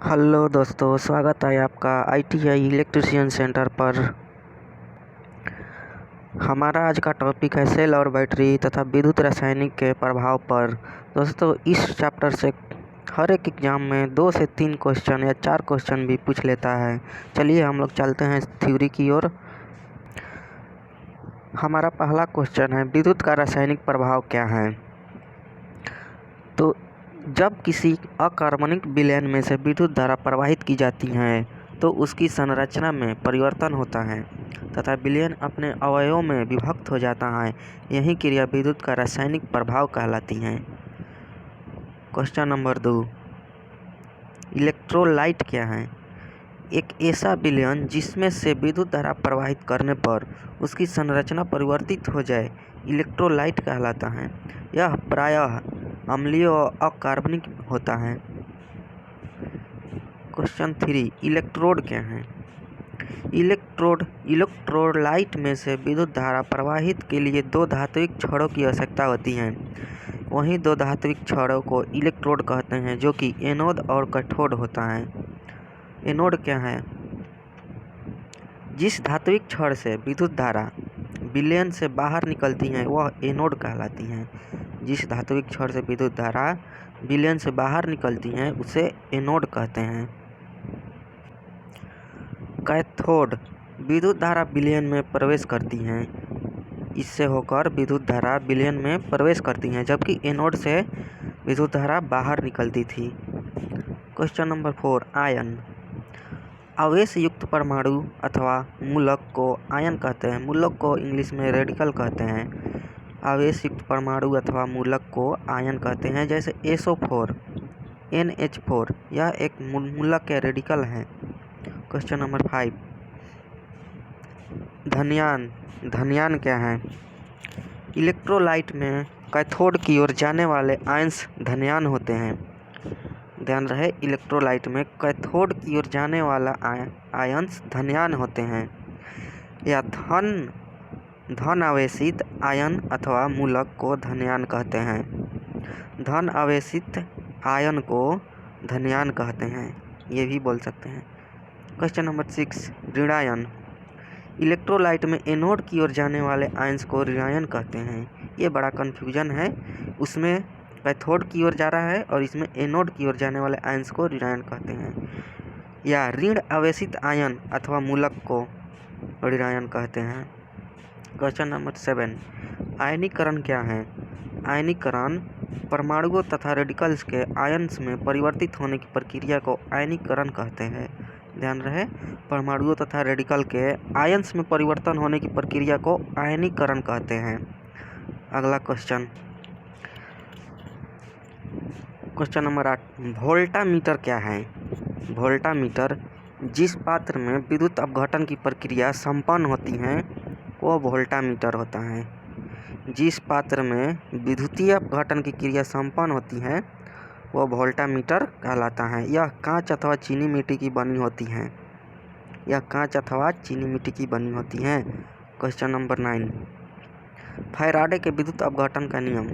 Hello दोस्तों, स्वागत है आपका ITI इलेक्ट्रिशियन सेंटर पर। हमारा आज का टॉपिक है सेल और बैटरी तथा विद्युत रासायनिक के प्रभाव पर। दोस्तों, इस चैप्टर से हर एक एग्जाम में 2 से 3 क्वेश्चन या 4 क्वेश्चन भी पूछ लेता है। चलिए हम लोग चलते हैं थ्योरी की ओर। हमारा पहला क्वेश्चन है, विद्युत का रासायनिक प्रभाव क्या है। तो जब किसी अकार्बनिक विलयन में से विद्युत धारा प्रवाहित की जाती है तो उसकी संरचना में परिवर्तन होता है तथा विलयन अपने अवयवों में विभक्त हो जाता है। यही क्रिया विद्युत का रासायनिक प्रभाव कहलाती है। क्वेश्चन नंबर 2, इलेक्ट्रोलाइट क्या है। एक ऐसा विलयन जिसमें से विद्युत धारा प्रवाहित करने पर उसकी संरचना परिवर्तित हो जाए इलेक्ट्रोलाइट कहलाता है। यह प्रायः अम्लीय और अकार्बनिक होता है। क्वेश्चन 3, इलेक्ट्रोड क्या है। इलेक्ट्रोलाइट में से विद्युत धारा प्रवाहित के लिए 2 धात्विक छड़ों की आवश्यकता होती है। वहीं 2 धात्विक छड़ों को इलेक्ट्रोड कहते हैं, जो कि एनोड और कैथोड होता है। एनोड क्या है। जिस धात्विक छड़ से विद्युत धारा विलयन से बाहर निकलती है वह एनोड कहलाती है। जिस धात्विक छड़ से विद्युत धारा विलयन से बाहर निकलती है उसे एनोड कहते हैं। कैथोड, विद्युत धारा विलयन में प्रवेश करती है। इससे होकर विद्युत धारा विलयन में प्रवेश करती है, जबकि एनोड से विद्युत धारा बाहर निकलती थी। Question number 4, ion. आवेश युक्त परमाणु अथवा मूलक को आयन कहते हैं। मूलक को इंग्लिश में रेडिकल कहते हैं। आवेश युक्त परमाणु अथवा मूलक को आयन कहते हैं, जैसे SO4, NH4, यह एक मूलक या रेडिकल है। Question number 5, धनयान। धनयान क्या है। इलेक्ट्रोलाइट में कैथोड की ओर जाने वाले आयंस धनयान होते हैं। ध्यान रहे, इलेक्ट्रोलाइट में कैथोड की ओर जाने वाला आयंस धनयान होते हैं। या धन आवेशित आयन अथवा मूलक को धनयान कहते हैं। धन आवेशित आयन को धनयान कहते हैं, ये भी बोल सकते हैं। Question number 6, ऋणायन। इलेक्ट्रोलाइट में एनोड की ओर जाने वाले आयंस को ऋणायन कहते हैं। ये बड़ा कन्फ्यूजन है, उसमें कैथोड की ओर जा रहा है और इसमें एनोड की ओर जाने वाले आयंस को ऋणायन कहते हैं। या ऋण आवेशित आयन अथवा मूलक को ऋणायन कहते हैं। क्वेश्चन नंबर 7, आयनीकरण क्या है। आयनीकरण परमाणुओं तथा रेडिकल्स के आयन्स में परिवर्तित होने की प्रक्रिया को आयनीकरण कहते हैं। ध्यान रहे, परमाणुओं तथा रेडिकल के आयन्स में परिवर्तन होने की प्रक्रिया को आयनीकरण कहते हैं। अगला क्वेश्चन नंबर 8, वोल्टामीटर क्या है। वोल्टामीटर जिस पात्र में विद्युत अपघटन की प्रक्रिया संपन्न होती है वह वोल्टामीटर होता है। जिस पात्र में विद्युतीय अपघटन की क्रिया संपन्न होती है वह वोल्टामीटर कहलाता है। यह कांच अथवा चीनी मिट्टी की बनी होती है। क्वेश्चन नंबर 9, फैराडे के विद्युत अपघटन का नियम।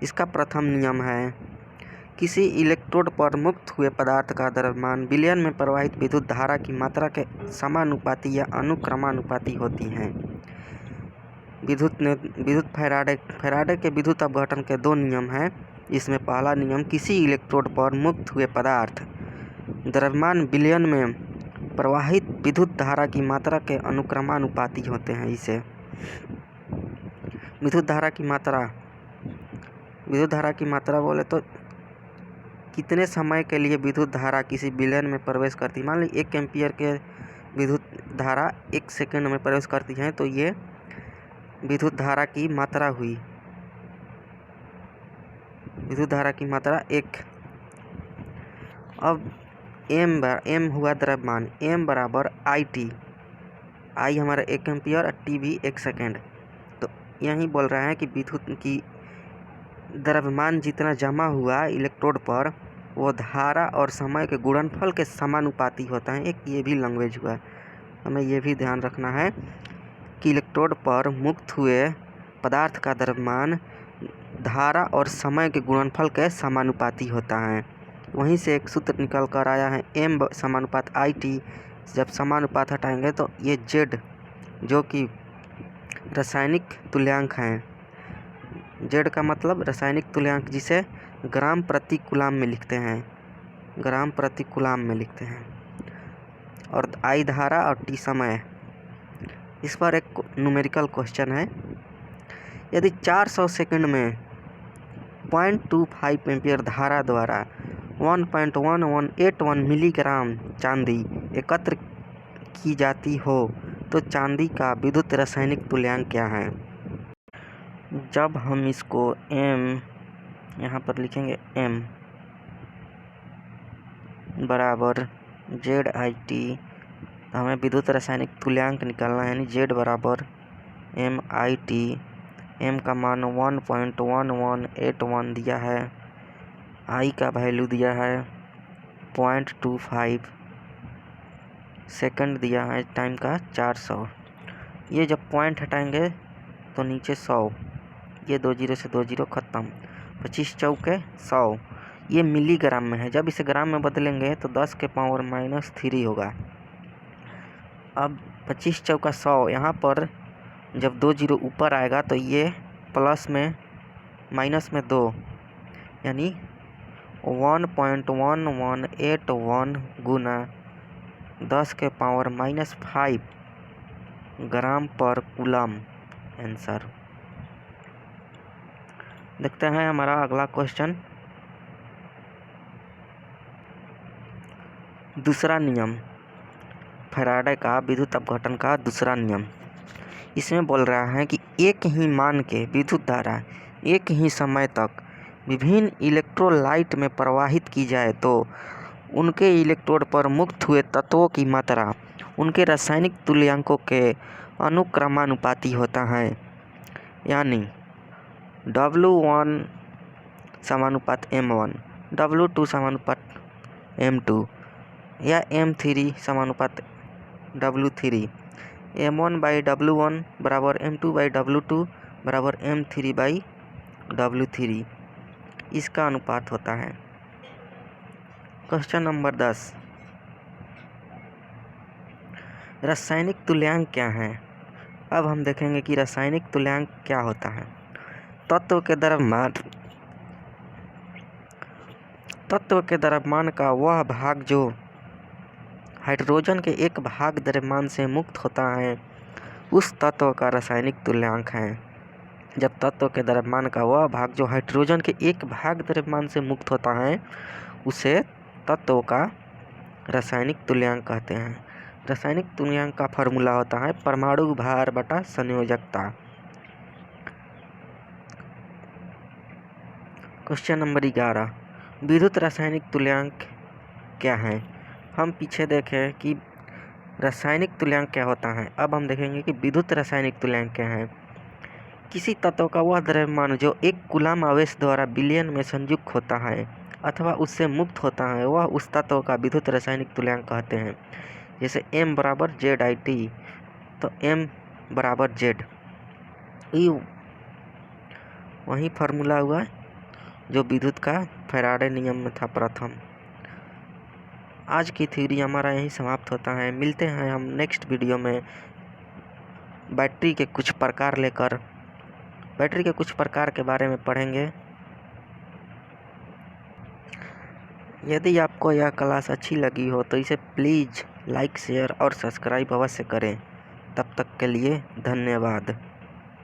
इसका प्रथम नियम है, किसी इलेक्ट्रोड पर मुक्त हुए पदार्थ का द्रव्यमान विलयन में प्रवाहित विद्युत धारा की मात्रा के समानुपाती या अनुक्रमानुपाती होती है। फैराडे के विद्युत अपघटन के 2 नियम हैं। इसमें पहला नियम, किसी इलेक्ट्रोड पर मुक्त हुए पदार्थ द्रव्यमान विलयन में प्रवाहित विद्युत धारा की मात्रा के अनुक्रमानुपाती होते हैं। इसे विद्युत धारा की मात्रा बोले तो कितने समय के लिए विद्युत धारा किसी विलयन में प्रवेश करती है। मान ली 1 एम्पियर के विद्युत धारा 1 सेकंड में प्रवेश करती है, तो ये विद्युत धारा की मात्रा हुई। विद्युत धारा की मात्रा 1। अब m हुआ द्रव्यमान, m बराबर IT। I हमारा 1 एम्पियर और T भी 1 सेकेंड। तो यही बोल रहा है कि विद्युत की द्रव्यमान जितना जमा हुआ इलेक्ट्रोड पर वो धारा और समय के गुणनफल के समानुपाती होता है। एक ये भी लैंग्वेज हुआ, हमें ये भी ध्यान रखना है कि इलेक्ट्रोड पर मुक्त हुए पदार्थ का द्रव्यमान धारा और समय के गुणनफल के समानुपाती होता है। वहीं से एक सूत्र निकल कर आया है m समानुपात IT। जब समानुपात हटाएंगे तो ये z जो कि रासायनिक तुल्यांक हैं, z का मतलब रासायनिक तुल्यांक, जिसे ग्राम प्रति कूलाम में लिखते हैं, ग्राम प्रति कूलाम में लिखते हैं, और I धारा और T समय। इस पर एक न्यूमेरिकल क्वेश्चन है। यदि 400 सेकंड में 0.25 एम्पियर धारा द्वारा 1.1181 मिलीग्राम चांदी एकत्र की जाती हो तो चांदी का विद्युत रासायनिक तुल्यांक क्या है। जब हम इसको m यहाँ पर लिखेंगे m बराबर ZIT, तो हमें विद्युत रासायनिक तुल्यांक निकालना है, यानी Z बराबर MIT। m का मान 1.1181 दिया है, I का वैल्यू दिया है 0.25, सेकंड दिया है टाइम का 400। ये जब पॉइंट हटाएंगे तो नीचे 100, ये 2 जीरो से 2 जीरो खत्म, 25 चौके 100। ये मिलीग्राम में है, जब इसे ग्राम में बदलेंगे तो 10 के पावर -3 होगा। अब 25 चौका 100, यहाँ पर जब 2 जीरो ऊपर आएगा तो ये प्लस में माइनस में 2, यानी 1.1181 गुना 10 के पावर -5 ग्राम पर कूलम आंसर। देखते हैं हमारा अगला क्वेश्चन। दूसरा नियम, फैराडे का विद्युत अपघटन का दूसरा नियम। इसमें बोल रहा है कि एक ही मान के विद्युत धारा एक ही समय तक विभिन्न इलेक्ट्रोलाइट में प्रवाहित की जाए तो उनके इलेक्ट्रोड पर मुक्त हुए तत्वों की मात्रा उनके रासायनिक तुल्यांकों के अनुक्रमानुपाती होता है, यानी W1 समानुपात M1, W2 समानुपात M2 या M3 समानुपात W3। M1/W1 बराबर M2/W2 बराबर M3/W3 इसका अनुपात होता है। क्वेश्चन नंबर 10, रासायनिक तुल्यांक क्या है। अब हम देखेंगे कि रासायनिक तुल्यांक क्या होता है। तत्व के द्रव्यमान का वह भाग जो हाइड्रोजन के एक भाग द्रव्यमान से मुक्त होता है उस तत्व का रासायनिक तुल्यांक है। जब तत्व के द्रव्यमान का वह भाग जो हाइड्रोजन के एक भाग द्रव्यमान से मुक्त होता है उसे तत्व का रासायनिक तुल्यांक कहते हैं। रासायनिक तुल्यांक का फॉर्मूला होता है परमाणु भार बटा संयोजकता। क्वेश्चन नंबर 11, विद्युत रासायनिक तुल्यांक क्या है। हम पीछे देखें कि रासायनिक तुल्यांक क्या होता है, अब हम देखेंगे कि विद्युत रासायनिक तुल्यांक क्या है। किसी तत्व का वह द्रव्यमान जो एक कूलाम आवेश द्वारा विलयन में संयुक्त होता है अथवा उससे मुक्त होता है वह उस तत्व का विद्युत रासायनिक तुल्यांक कहते हैं। जैसे m बराबर ZIT, तो m बराबर Z, ये वही फार्मूला हुआ जो विद्युत का फैराडे नियम में था प्रथम। आज की थ्योरी हमारा यहीं समाप्त होता है। मिलते हैं हम नेक्स्ट वीडियो में बैटरी के कुछ प्रकार के बारे में पढ़ेंगे। यदि आपको यह क्लास अच्छी लगी हो तो इसे प्लीज़ लाइक, शेयर और सब्सक्राइब अवश्य करें। तब तक के लिए धन्यवाद।